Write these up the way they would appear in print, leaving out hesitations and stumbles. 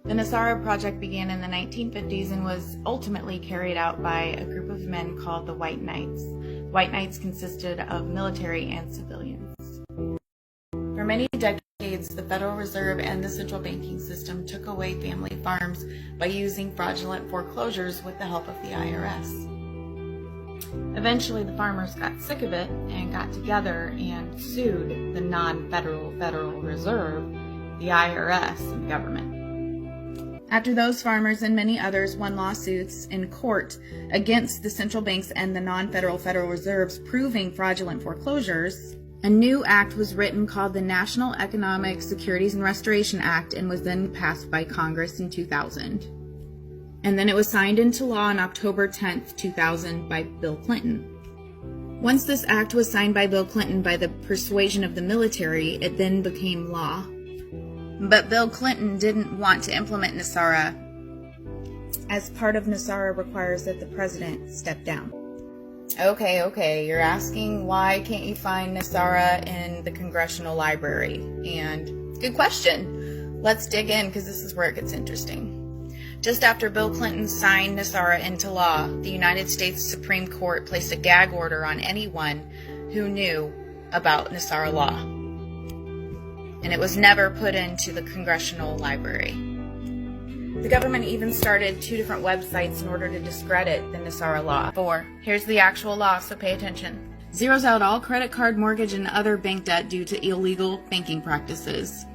The Nesara project began in the 1950s and was ultimately carried out by a group of men called the White Knights. White Knights consisted of military and civilians. For many decades, the Federal Reserve and the central banking system took away family farms by using fraudulent foreclosures with the help of the IRS. Eventually, the farmers got sick of it and got together and sued the non-federal Federal Reserve, the IRS, and the government. After those farmers and many others won lawsuits in court against the central banks and the non-federal Federal Reserves proving fraudulent foreclosures, a new act was written called the National Economic Securities and Restoration Act and was then passed by Congress in 2000. And then it was signed into law on October 10th, 2000 by Bill Clinton. Once this act was signed by Bill Clinton by the persuasion of the military, it then became law. But Bill Clinton didn't want to implement Nesara, as part of Nesara requires that the president step down. Okay, you're asking why can't you find Nesara in the Congressional Library? And good question. Let's dig in because this is where it gets interesting. Just after Bill Clinton signed Nesara into law, the United States Supreme Court placed a gag order on anyone who knew about Nesara law. And it was never put into the Congressional Library. The government even started 2 different websites in order to discredit the Nesara law. 4. Here's the actual law, so pay attention. Zeroes out all credit card, mortgage, and other bank debt due to illegal banking practices.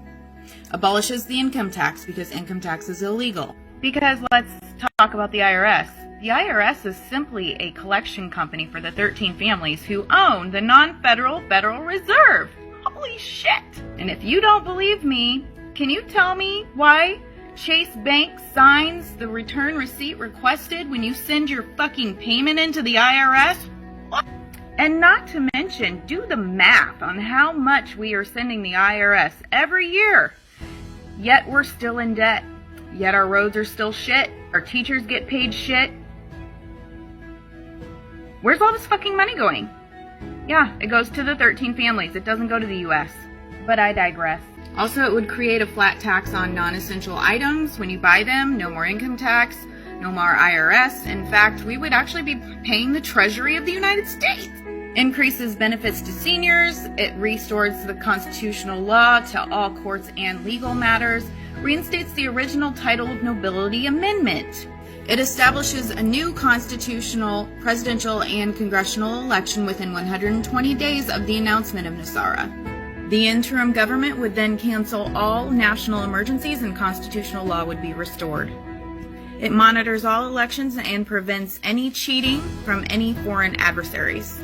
Abolishes the income tax because income tax is illegal. Because let's talk about the IRS. The IRS is simply a collection company for the 13 families who own the non-federal Federal Reserve. Holy shit! And if you don't believe me, can you tell me why Chase Bank signs the return receipt requested when you send your fucking payment into the IRS? What? And not to mention, do the math on how much we are sending the IRS every year. Yet we're still in debt. Yet our roads are still shit. Our teachers get paid shit. Where's all this fucking money going? Yeah, it goes to the 13 families. It doesn't go to the U.S. But I digress. Also, it would create a flat tax on non-essential items when you buy them. No more income tax. No more IRS. In fact, we would actually be paying the Treasury of the United States. Increases benefits to seniors. It restores the constitutional law to all courts and legal matters. Reinstates the original title of nobility amendment. It establishes a new constitutional, presidential, and congressional election within 120 days of the announcement of Nesara. The interim government would then cancel all national emergencies and constitutional law would be restored. It monitors all elections and prevents any cheating from any foreign adversaries.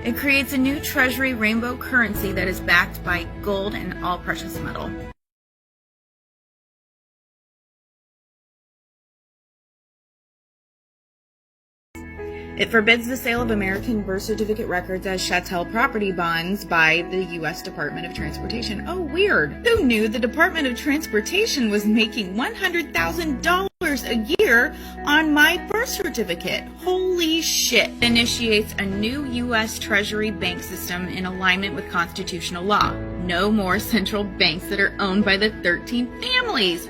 It creates a new treasury rainbow currency that is backed by gold and all precious metal. It forbids the sale of American birth certificate records as chattel property bonds by the U.S. Department of Transportation. Oh, weird. Who knew the Department of Transportation was making $100,000 a year on my birth certificate? Holy shit. Initiates a new U.S. Treasury bank system in alignment with constitutional law. No more central banks that are owned by the 13 families.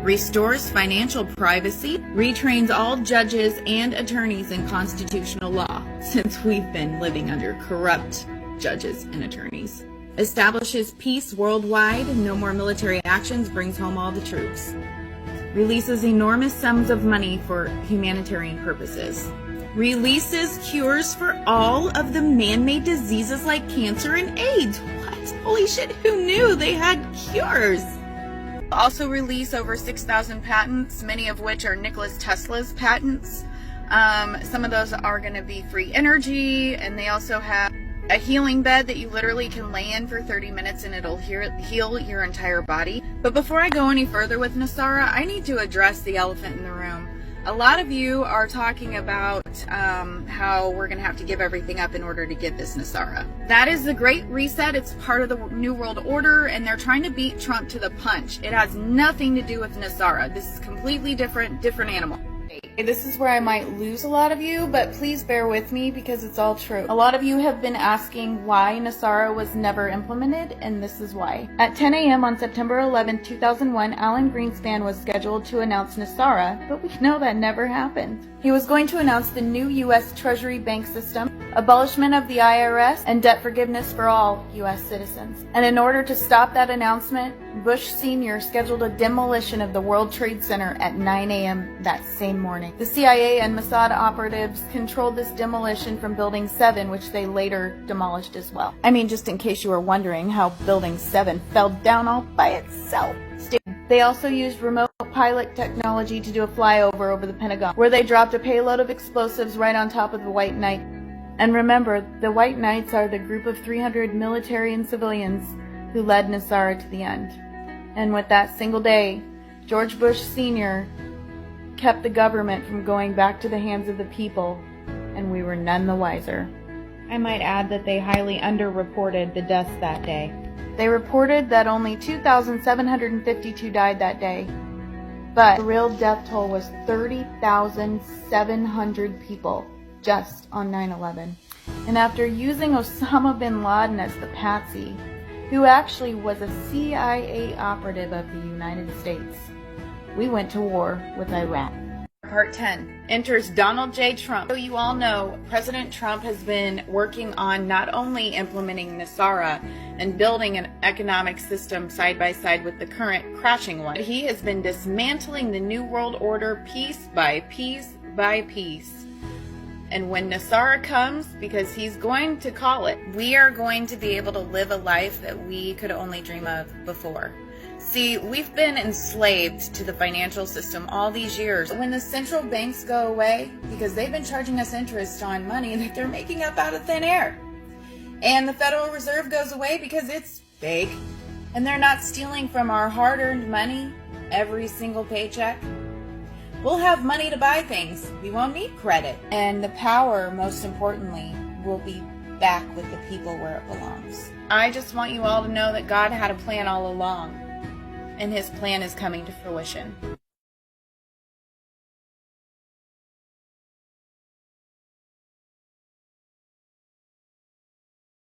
Restores financial privacy, retrains all judges and attorneys in constitutional law, since we've been living under corrupt judges and attorneys. Establishes peace worldwide, no more military actions, brings home all the troops. Releases enormous sums of money for humanitarian purposes. Releases cures for all of the man-made diseases like cancer and AIDS. What? Holy shit, who knew they had cures? Also release over 6,000 patents, many of which are Nikola Tesla's patents. Some of those are going to be free energy, and they also have a healing bed that you literally can lay in for 30 minutes and it'll heal your entire body. But before I go any further with Nesara, I need to address the elephant in the room. A lot of you are talking about how we're going to have to give everything up in order to get this Nesara. That is the Great Reset. It's part of the New World Order, and they're trying to beat Trump to the punch. It has nothing to do with Nesara. This is completely different animal. This is where I might lose a lot of you, but please bear with me because it's all true. A lot of you have been asking why Nesara was never implemented, and this is why. At 10 a.m. on September 11, 2001, Alan Greenspan was scheduled to announce Nesara, but we know that never happened. He was going to announce the new U.S. Treasury bank system, abolishment of the IRS, and debt forgiveness for all U.S. citizens. And in order to stop that announcement, Bush Sr. scheduled a demolition of the World Trade Center at 9 a.m. that same morning. The CIA and Mossad operatives controlled this demolition from Building 7, which they later demolished as well. I mean, just in case you were wondering how Building 7 fell down all by itself. They also used remote pilot technology to do a flyover over the Pentagon, where they dropped a payload of explosives right on top of the White Knight. And remember, the White Knights are the group of 300 military and civilians who led Nesara to the end. And with that single day, George Bush Sr. kept the government from going back to the hands of the people, and we were none the wiser. I might add that they highly underreported the deaths that day. They reported that only 2,752 died that day, but the real death toll was 30,700 people just on 9/11. And after using Osama bin Laden as the patsy, who actually was a CIA operative of the United States, we went to war with Iraq. Part 10 enters Donald J. Trump. So you all know President Trump has been working on not only implementing Nesara and building an economic system side by side with the current crashing one, but he has been dismantling the New World Order piece by piece by piece. And when Nesara comes, because he's going to call it, we are going to be able to live a life that we could only dream of before. See, we've been enslaved to the financial system all these years. When the central banks go away, because they've been charging us interest on money that they're making up out of thin air, and the Federal Reserve goes away because it's fake, and they're not stealing from our hard-earned money every single paycheck, we'll have money to buy things. We won't need credit. And the power, most importantly, will be back with the people where it belongs. I just want you all to know that God had a plan all along, and his plan is coming to fruition.